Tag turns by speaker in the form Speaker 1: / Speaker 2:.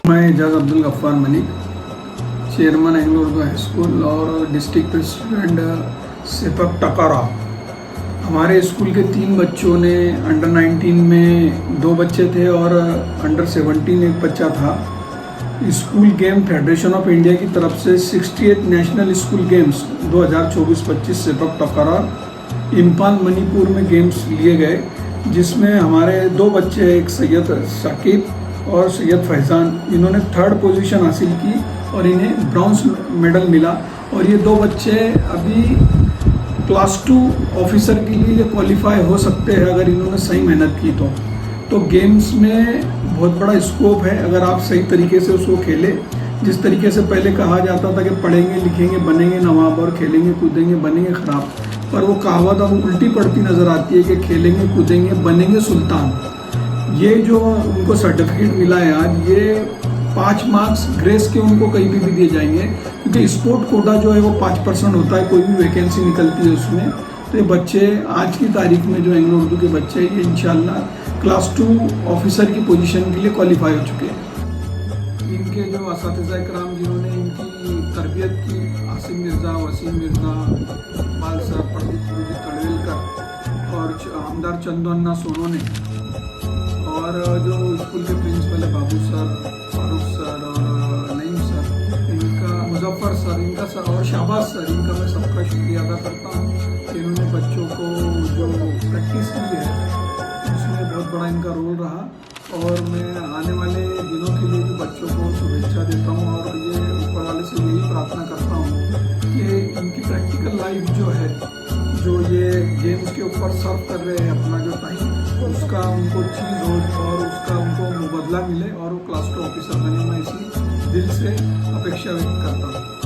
Speaker 1: मैं Ejaz Abdul Gaffar Malik, chairman Anglo Urdu high school और district president sepak takraw. हमारे स्कूल के 3 बच्चों ने अंडर 19 में 2 बच्चे थे और अंडर 17 एक बच्चा था। School game federation of India की तरफ से 68 national school games 2024-25 sepak takraw Imphal Manipur में गेम्स लिए गए, जिसमें हमारे 2 बच्चे, एक सैयद शाकिब और सैयद फैज़ान, इन्होंने 3rd पोजीशन हासिल की और इन्हें ब्रॉन्ज मेडल मिला। और ये 2 बच्चे अभी क्लास 2 ऑफिसर के लिए क्वालिफाई हो सकते हैं अगर इन्होंने सही मेहनत की तो गेम्स में बहुत बड़ा स्कोप है अगर आप सही तरीके से उसको खेलें। जिस तरीके से पहले कहा जाता था कि पढ़ेंगे लिखेंगे बनेंगे नवाब और खेलेंगे कूदेंगे बनेंगे ख़राब, पर वो कहावत अब उल्टी पड़ती नज़र आती है कि खेलेंगे कूदेंगे बनेंगे सुल्तान। ये जो उनको सर्टिफिकेट मिला है आज, ये 5 मार्क्स ग्रेस के उनको कहीं भी दिए जाएंगे, क्योंकि स्पोर्ट कोटा जो है वो 5% होता है, कोई भी वैकेंसी निकलती है उसमें। तो ये बच्चे आज की तारीख में जो एंग्लो उर्दू के बच्चे ये इंशाल्लाह क्लास 2 ऑफिसर की पोजीशन के लिए क्वालिफाई हो चुके हैं। इनके जो असातिज़ा इकराम जिन्होंने इनकी तरबियत की, आसिम मिर्ज़ा, वसीम मिर्ज़ा, इकबाल सर, प्रदीप कड़वेलकर और हमदार चंदोन्ना सोनो ने, और जो स्कूल के प्रिंसिपल है बाबू सर, फारूक सर और नईम सर, इनका मुजफ्फर सर, इनका सर और शाहबाज सर, इनका मैं सबका शुक्रिया अदा करता हूँ कि इन्होंने बच्चों को जो प्रैक्टिस की है उसमें बहुत बड़ा इनका रोल रहा। और मैं आने वाले दिनों के लिए भी बच्चों को शुभेच्छा देता हूँ और ये ऊपर वाले से यही प्रार्थना करता हूँ कि इनकी प्रैक्टिकल लाइफ जो है, जो ये गेम्स के ऊपर सर्व कर रहे हैं अपना जो टाइम, उसका उनको चीज़ हो और उसका उनको मुबदला मिले और वो क्लास 2 ऑफिसर बने। मैं इसी दिल से अपेक्षा व्यक्त करता हूँ।